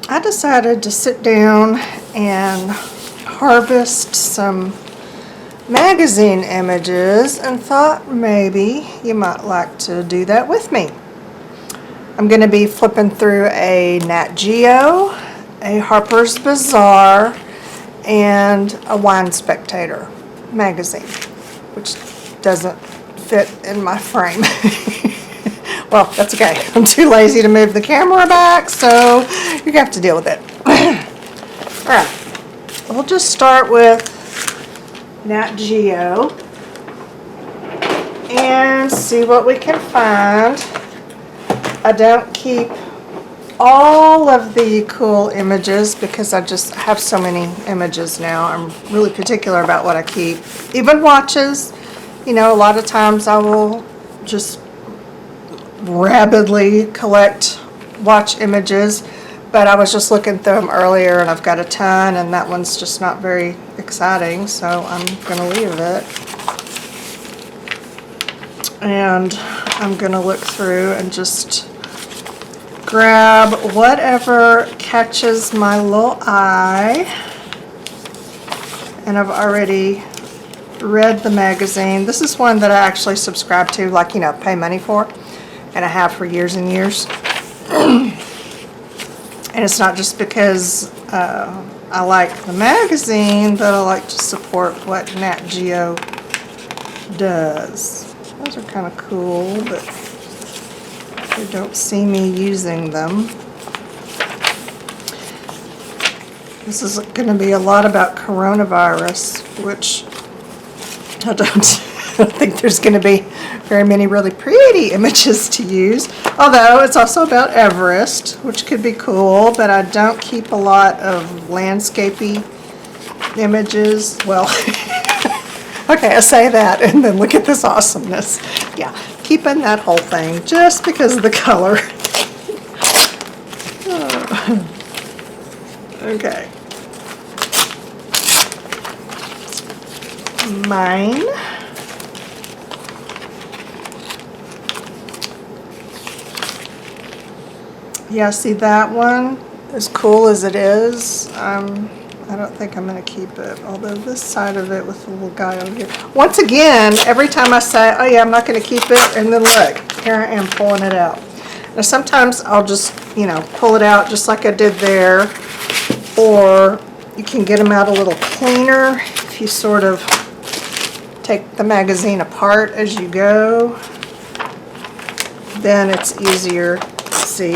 I decided to sit down and harvest some magazine images and thought maybe you might like to do that with me. I'm going to be flipping through a Nat Geo, a Harper's Bazaar, and a Wine Spectator magazine, which doesn't fit in my frame. Well, that's okay. I'm too lazy to move the camera back, so you're going to have to deal with it. Alright, we'll just start with Nat Geo and see what we can find. I don't keep all of the cool images because I just have so many images now. I'm really particular about what I keep. Even watches, you know, a lot of times I will just rapidly collect watch images, but I was just looking through them earlier and I've got a ton, and that one's just not very exciting, so I'm gonna leave it. And I'm gonna look through and just grab whatever catches my little eye. And I've already read the magazine. This is one that I actually subscribe to, like, you know, pay money for, and I have for years and years. And it's not just because I like the magazine, but I like to support what Nat Geo does. Those are kind of cool, but you don't see me using them. This is going to be a lot about coronavirus, which I don't think there's going to be very many really pretty images to use. Although it's also about Everest, which could be cool, but I don't keep a lot of landscapey images. Well, okay, I say that, and then look at this awesomeness. Yeah, keeping that whole thing just because of the color. Okay. Mine. Yeah, see that one? As cool as it is, I don't think I'm going to keep it. Although this side of it with the little guy over here. Once again, every time I say, oh yeah, I'm not going to keep it, and then look, here I am pulling it out. Now sometimes I'll just, you know, pull it out just like I did there. Or you can get them out a little cleaner if you sort of take the magazine apart as you go. Then it's easier to see,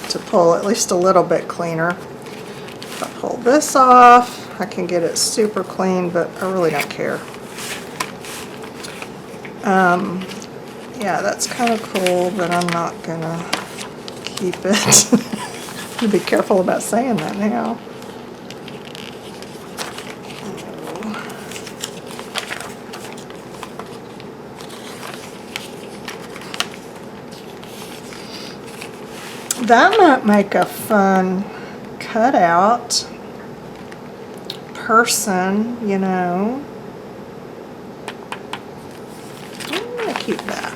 to pull at least a little bit cleaner. If I pull this off, I can get it super clean, but I really don't care. Yeah, that's kind of cool, but I'm not gonna keep it. Be careful about saying that now. That might make a fun cutout person, you know. I'm gonna keep that.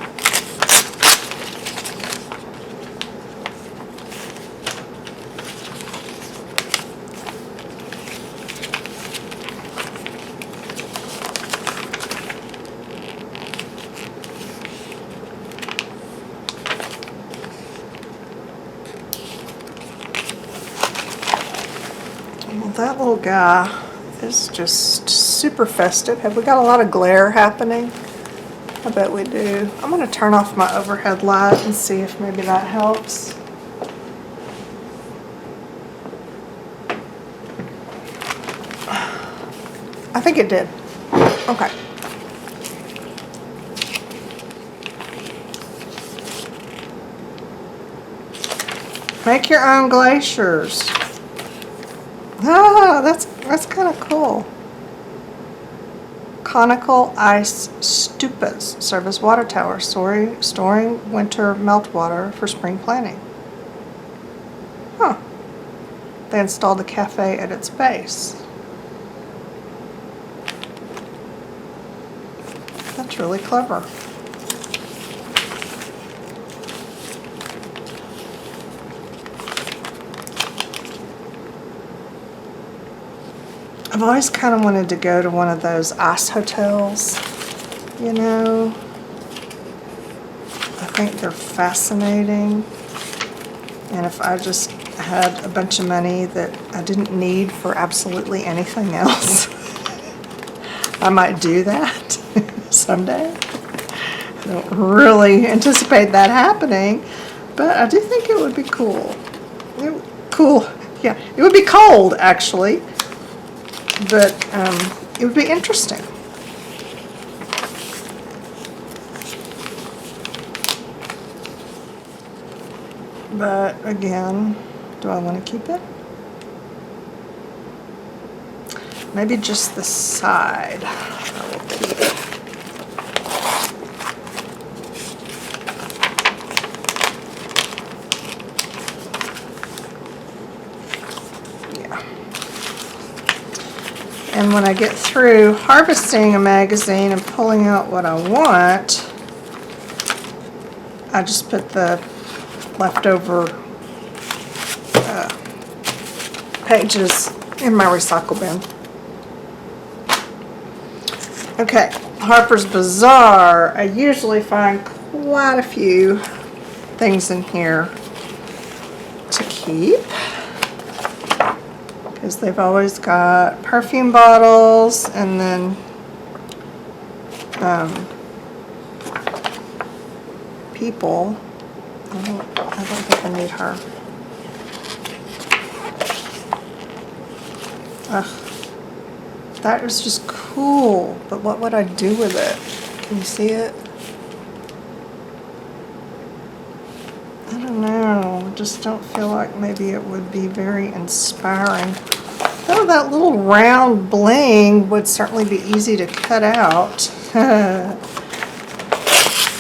That little guy is just super festive. Have we got a lot of glare happening? I bet we do. I'm going to turn off my overhead light and see if maybe that helps. I think it did. Okay. Make your own glaciers. Ah, that's kind of cool. Conical ice stupas serve as water towers, storing winter meltwater for spring planting. Huh. They installed a cafe at its base. That's really clever. I've always kind of wanted to go to one of those ice hotels, you know. I think they're fascinating. And if I just had a bunch of money that I didn't need for absolutely anything else, I might do that someday. I don't really anticipate that happening, but I do think it would be cool. Cool, yeah. It would be cold, actually, but it would be interesting. But again, do I want to keep it? Maybe just the side I will keep. Yeah. And when I get through harvesting a magazine and pulling out what I want, I just put the leftover pages in my recycle bin. Okay, Harper's Bazaar. I usually find quite a few things in here to keep because they've always got perfume bottles and then people. I don't think I need her. Ugh, that is just cool, but what would I do with it? Can you see it? I don't know. I just don't feel like maybe it would be very inspiring. Oh, that little round bling would certainly be easy to cut out.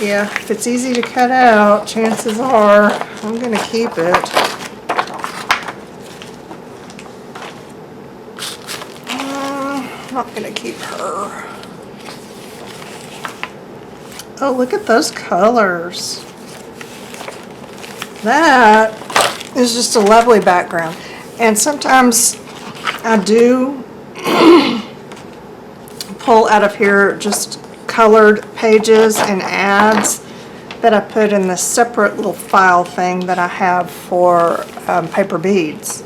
Yeah, if it's easy to cut out, chances are I'm going to keep it. I'm not going to keep her. Oh, look at those colors. That is just a lovely background. And sometimes I do pull out of here just colored pages and ads that I put in this separate little file thing that I have for paper beads.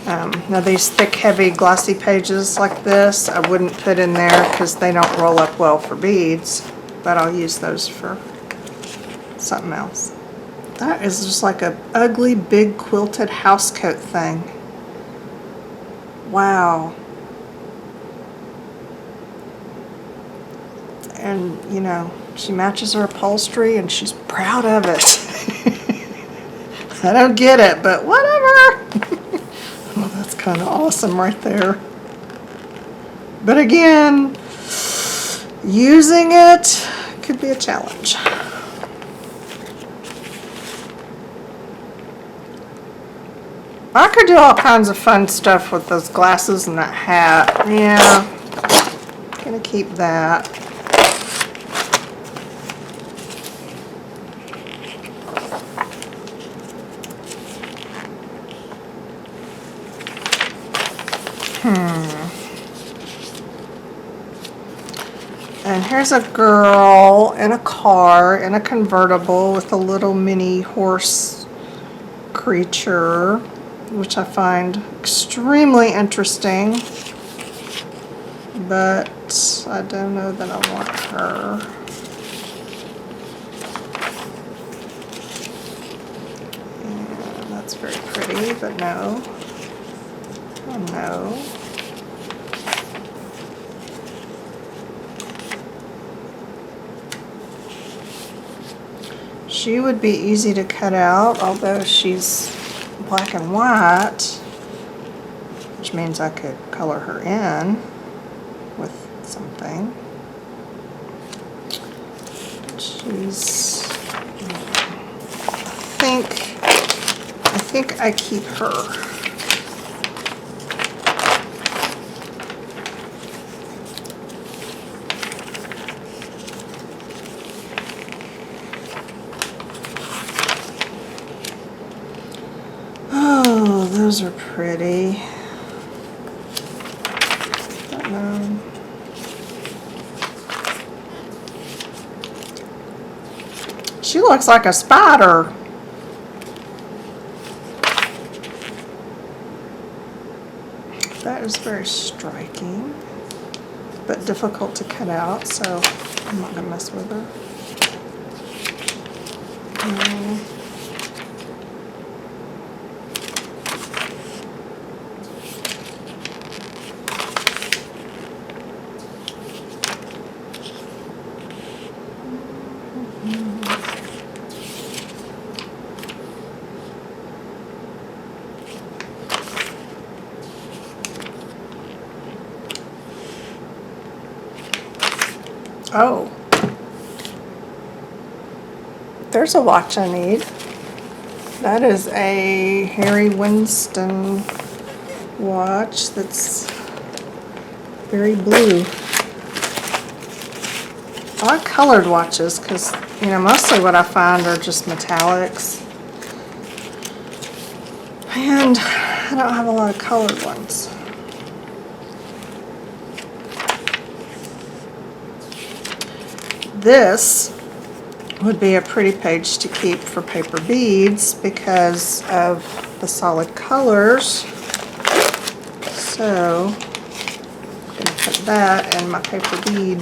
Now these thick, heavy, glossy pages like this, I wouldn't put in there because they don't roll up well for beads, but I'll use those for something else. That is just like an ugly, big quilted housecoat thing. Wow. And, you know, she matches her upholstery and she's proud of it. I don't get it, but whatever. Oh, that's kind of awesome right there. But again, using it could be a challenge. I could do all kinds of fun stuff with those glasses and that hat. Yeah, gonna keep that. And here's a girl in a car in a convertible with a little mini horse creature, which I find extremely interesting, but I don't know that I want her. And that's very pretty, but no. Oh no. She would be easy to cut out, although she's black and white, which means I could color her in with something. She's, I think I keep her. Those are pretty. looks like a spider. That is very striking, but difficult to cut out, so I'm not going to mess with her. Oh, there's a watch I need. That is a Harry Winston watch that's very blue. I like colored watches because, you know, mostly what I find are just metallics. And I don't have a lot of colored ones. This would be a pretty page to keep for paper beads because of the solid colors. So I'm going to put that in my paper bead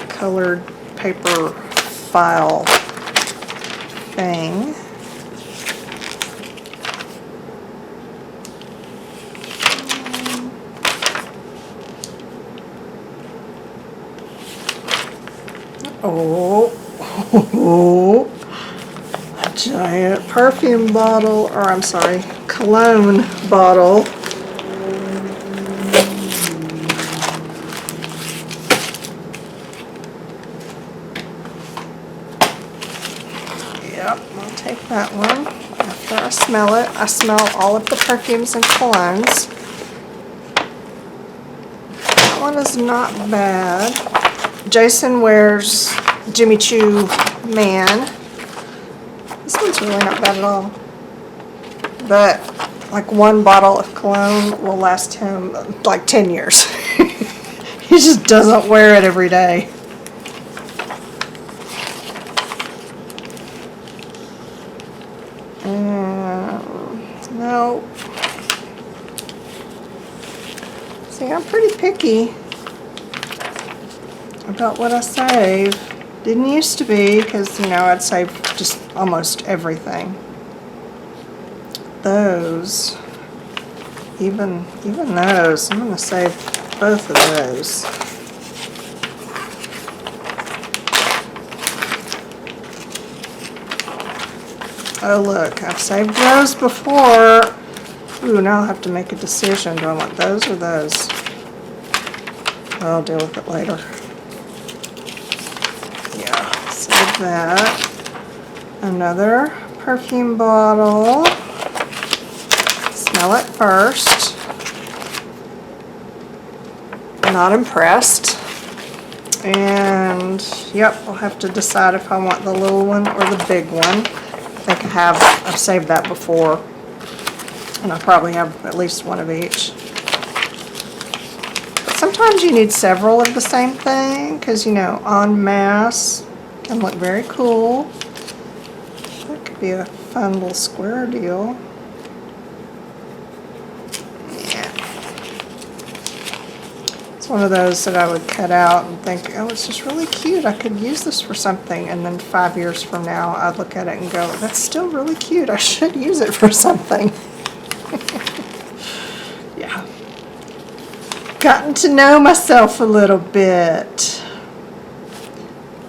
colored paper file thing. Oh, a giant perfume bottle, or I'm sorry, cologne bottle. Yep, I'll take that one after I smell it. I smell all of the perfumes and colognes. That one is not bad. Jason wears Jimmy Choo Man. This one's really not bad at all. But like one bottle of cologne will last him like 10 years. He just doesn't wear it every day. No. See, I'm pretty picky about what I save. Didn't used to be, because, you know, I'd save just almost everything. Those, even those, I'm going to save both of those. Oh look, I've saved those before. Ooh, now I'll have to make a decision. Do I want those or those? I'll deal with it later. Save that. Another perfume bottle. Smell it first. Not impressed. And yep, I'll have to decide if I want the little one or the big one. I think I've saved that before. And I probably have at least one of each. But sometimes you need several of the same thing because, you know, en masse can look very cool. That could be a fun little square deal. Yeah. It's one of those that I would cut out and think, oh, it's just really cute. I could use this for something. And then 5 years from now, I'd look at it and go, that's still really cute. I should use it for something. Yeah. Gotten to know myself a little bit.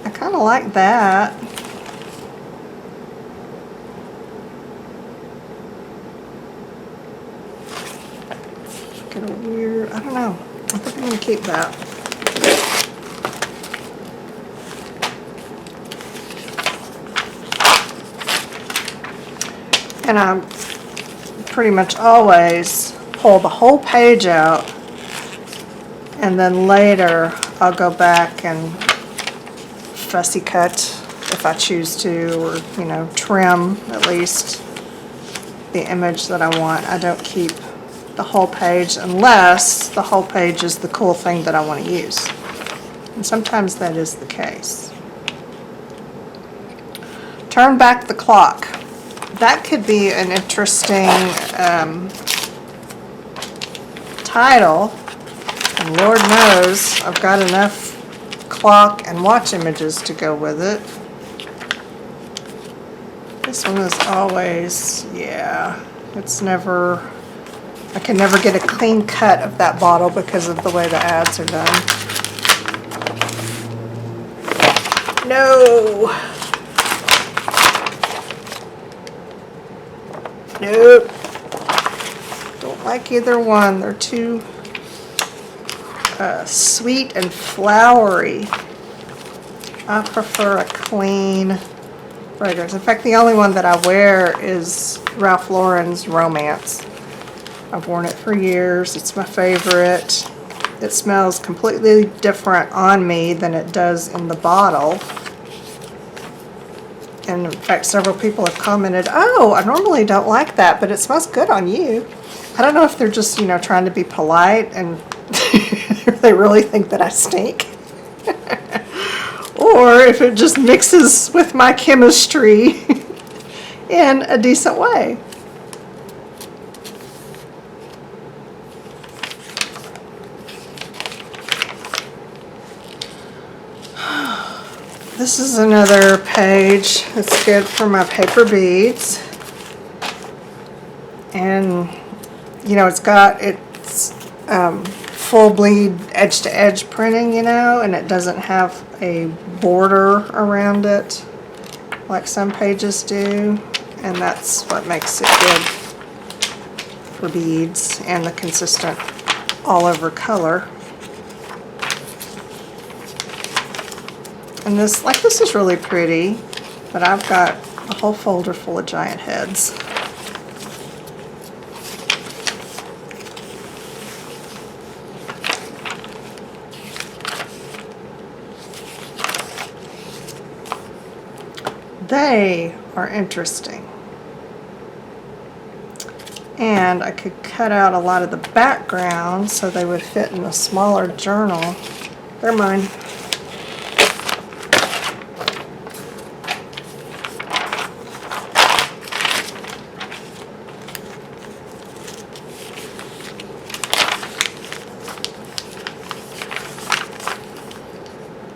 I kind of like that. Get a weird, I don't know. I think I'm going to keep that. And I pretty much always pull the whole page out, and then later I'll go back and fussy cut if I choose to, or, you know, trim at least the image that I want. I don't keep the whole page unless the whole page is the cool thing that I want to use. And sometimes that is the case. Turn Back the Clock. That could be an interesting title. And Lord knows I've got enough clock and watch images to go with it. This one is always, yeah, it's never, I can never get a clean cut of that bottle because of the way the ads are done. No. Nope. Don't like either one. They're too sweet and flowery. I prefer a clean fragrance. In fact, the only one that I wear is Ralph Lauren's Romance. I've worn it for years. It's my favorite. It smells completely different on me than it does in the bottle. And in fact, several people have commented, oh, I normally don't like that, but it smells good on you. I don't know if they're just, you know, trying to be polite and they really think that I stink. Or if it just mixes with my chemistry in a decent way. This is another page that's good for my paper beads. And, you know, it's full bleed edge to edge printing, you know, and it doesn't have a border around it like some pages do. And that's what makes it good for beads and the consistent all over color. And this is really pretty, but I've got a whole folder full of giant heads. They are interesting. And I could cut out a lot of the background so they would fit in a smaller journal. They're mine.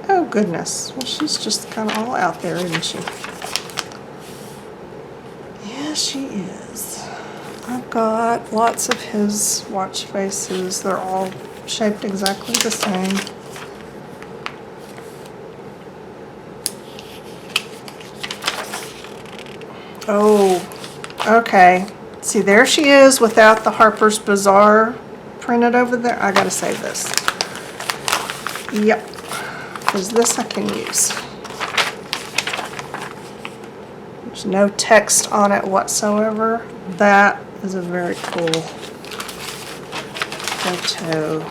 Oh goodness, well she's just kind of all out there, isn't she? Yeah, she is. I've got lots of his watch faces. They're all shaped exactly the same. Oh, okay. See, there she is without the Harper's Bazaar printed over there. I gotta save this. Yep. Because this I can use. There's no text on it whatsoever. That is a very cool photo.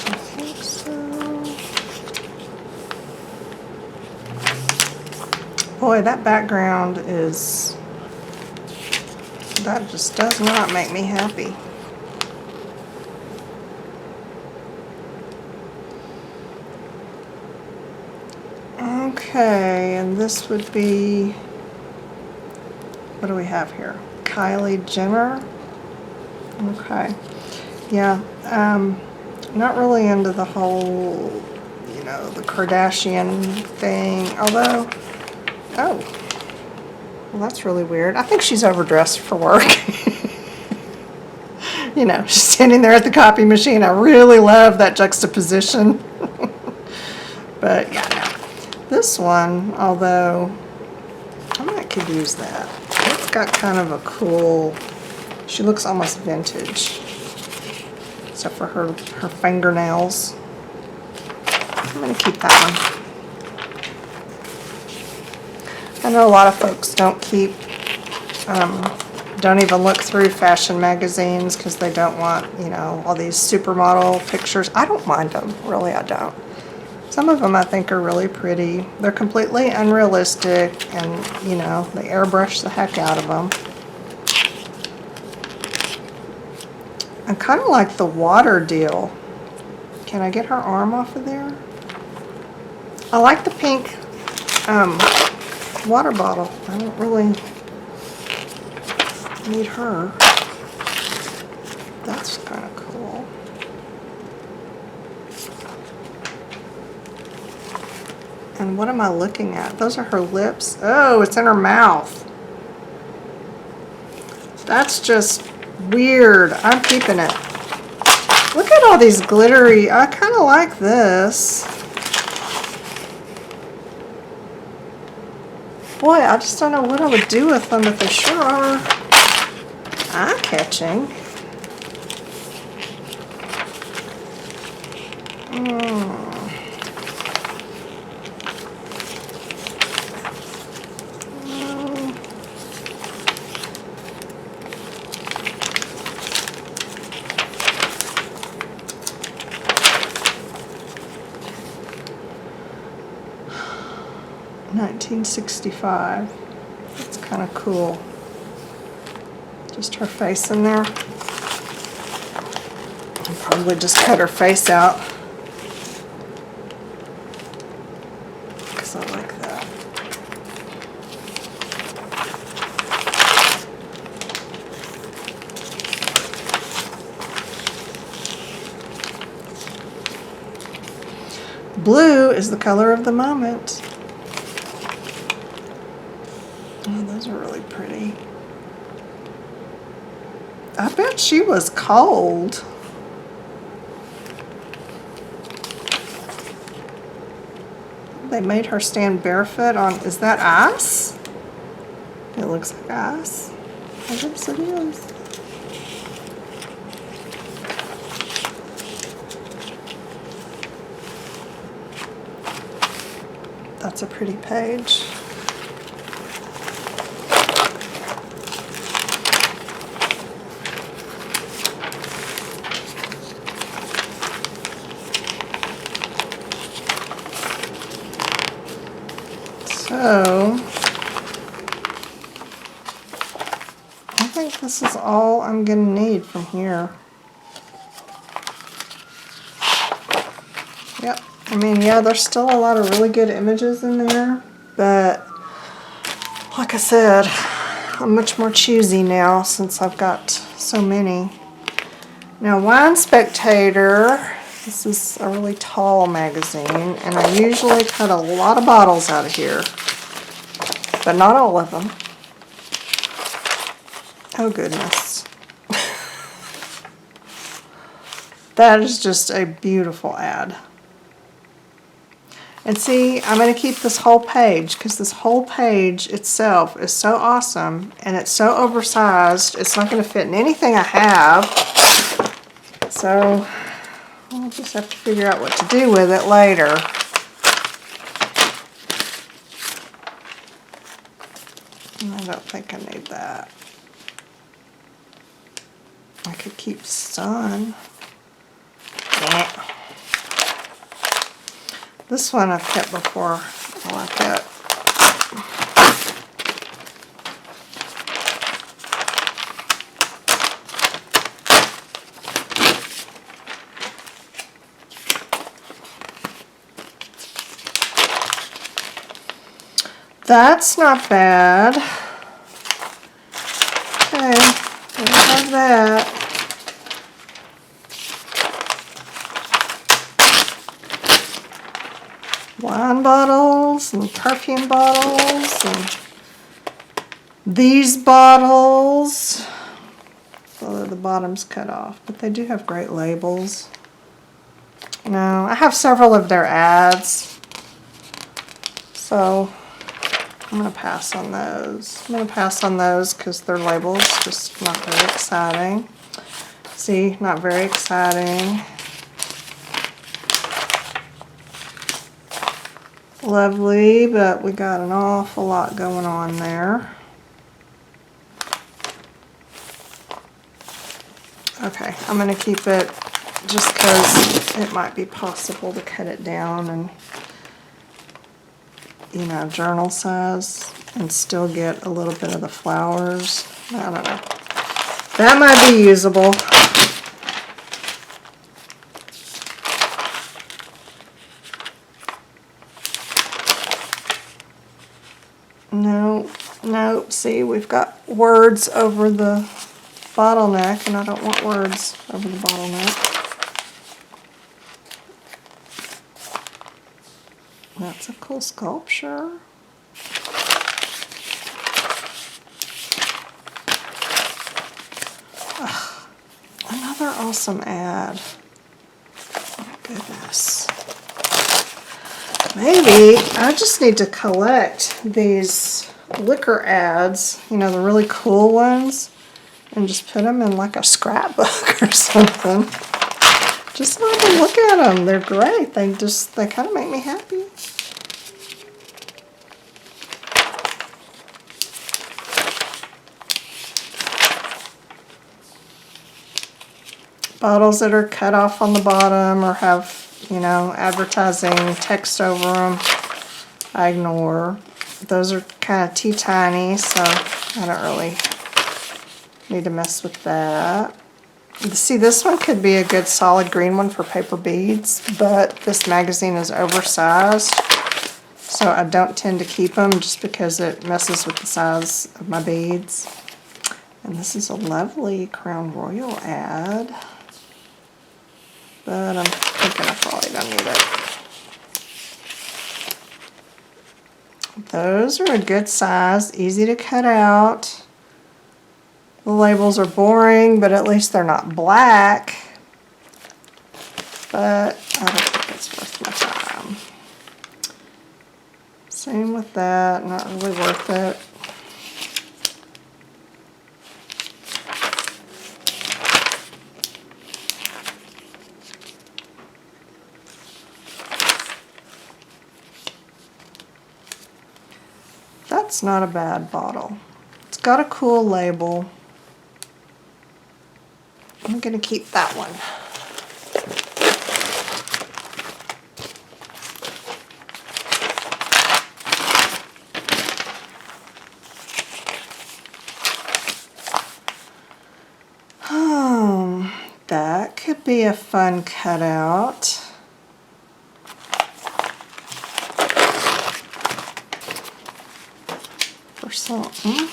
I think so. Boy, that background is, that just does not make me happy. Okay, and this would be, what do we have here? Kylie Jenner. Okay. Yeah, not really into the whole, you know, the Kardashian thing, although, oh, well that's really weird. I think she's overdressed for work. You know, she's standing there at the copy machine. I really love that juxtaposition. But yeah, no. This one, although, I might could use that. It's got kind of a cool, she looks almost vintage. Except for her fingernails. I'm going to keep that one. I know a lot of folks don't don't even look through fashion magazines because they don't want, you know, all these supermodel pictures. I don't mind them, really I don't. Some of them I think are really pretty. They're completely unrealistic, and you know, they airbrush the heck out of them. I kind of like the water deal. Can I get her arm off of there? I like the pink water bottle. I don't really need her. That's kind of cool. And what am I looking at? Those are her lips. Oh, it's in her mouth. That's just weird. I'm keeping it. Look at all these glittery. I kind of like this. Boy, I just don't know what I would do with them, but they sure are eye-catching. $19.65. That's kind of cool. Just her face in there. I'll probably just cut her face out because I like that. Blue is the color of the moment. Oh, those are really pretty. I bet she was cold. They made her stand barefoot on, is that ice? It looks like ice. I guess it is. That's a pretty page. So, I think this is all I'm going to need from here. Yep. I mean, yeah, there's still a lot of really good images in there, but like I said, I'm much more choosy now since I've got so many. Now, Wine Spectator, this is a really tall magazine, and I usually cut a lot of bottles out of here, but not all of them. Oh goodness. That is just a beautiful ad. And see, I'm going to keep this whole page because this whole page itself is so awesome and it's so oversized. It's not going to fit in anything I have. So I'll just have to figure out what to do with it later. I don't think I need that. I could keep sun. Yeah. This one I've kept before. I like it. That's not bad. Okay, we have that. Wine bottles and perfume bottles and these bottles. Although the bottom's cut off, but they do have great labels. No, I have several of their ads, so I'm going to pass on those. I'm going to pass on those because their label's just not very exciting. See, not very exciting. Lovely, but we got an awful lot going on there. Okay, I'm going to keep it just because it might be possible to cut it down and, you know, journal size and still get a little bit of the flowers. I don't know. That might be usable. No, no, see, we've got words over the bottleneck, and I don't want words over the bottleneck. That's a cool sculpture. Ugh, another awesome ad. Oh my goodness. Maybe I just need to collect these liquor ads, you know, the really cool ones, and just put them in like a scrapbook or something. Just so I can look at them. They're great. They kind of make me happy. Bottles that are cut off on the bottom or have, you know, advertising text over them, I ignore. Those are kind of teeny, so I don't really need to mess with that. See, this one could be a good solid green one for paper beads, but this magazine is oversized, so I don't tend to keep them just because it messes with the size of my beads. And this is a lovely Crown Royal ad, but I'm thinking I probably don't need it. Those are a good size, easy to cut out. The labels are boring, but at least they're not black. But I don't think it's worth my time. Same with that, not really worth it. That's not a bad bottle. It's got a cool label. I'm going to keep that one. That could be a fun cutout. For something.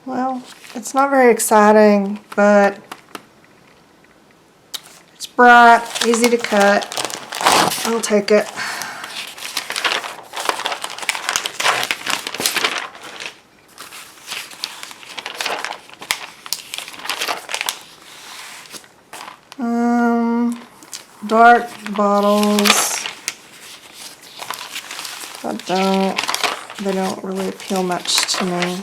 Well, it's not very exciting, but it's bright, easy to cut. I'll take it. Dark bottles. They don't really appeal much to me.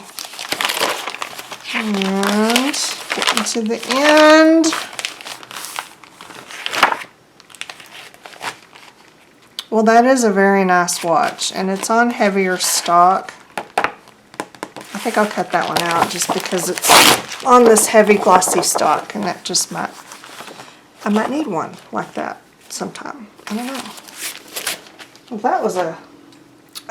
And getting to the end. Well, that is a very nice watch, and it's on heavier stock. I think I'll cut that one out just because it's on this heavy glossy stock, and that just I might need one like that sometime. I don't know. Well, that was a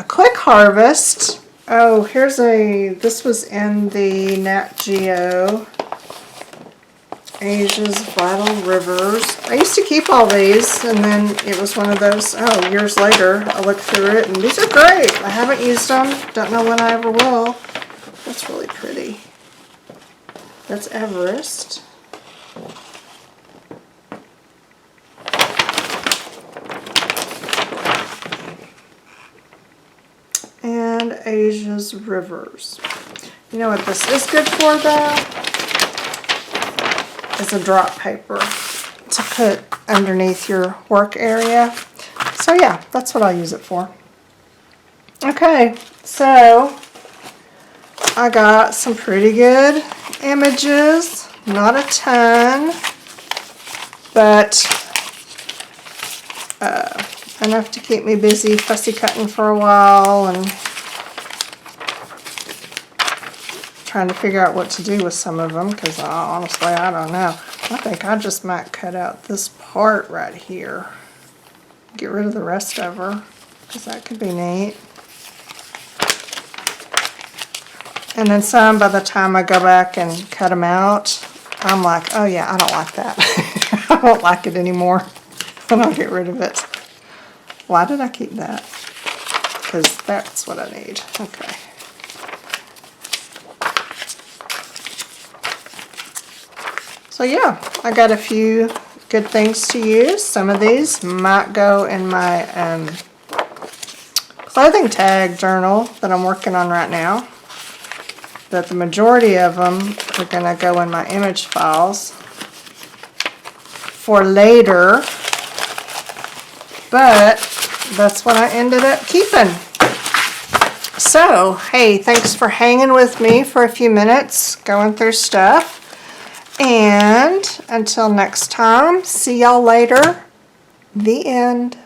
quick harvest. Oh, this was in the Nat Geo, Asia's Vital Rivers. I used to keep all these, and then it was one of those, years later, I looked through it, and these are great. I haven't used them. Don't know when I ever will. That's really pretty. That's Everest. And Asia's Rivers. You know what this is good for, though? Is a drop paper to put underneath your work area. So yeah, that's what I'll use it for. Okay, so I got some pretty good images, not a ton, but enough to keep me busy fussy cutting for a while and trying to figure out what to do with some of them, because honestly I don't know. I think I just might cut out this part right here, get rid of the rest of her, because that could be neat. And then some, by the time I go back and cut them out, I'm like, oh yeah, I don't like that. I don't like it anymore. And I'll get rid of it. Why did I keep that? Because that's what I need. Okay. So yeah, I got a few good things to use. Some of these might go in my clothing tag journal that I'm working on right now. But the majority of them are going to go in my image files for later. But that's what I ended up keeping. So, hey, thanks for hanging with me for a few minutes, going through stuff. And until next time, see y'all later. The end.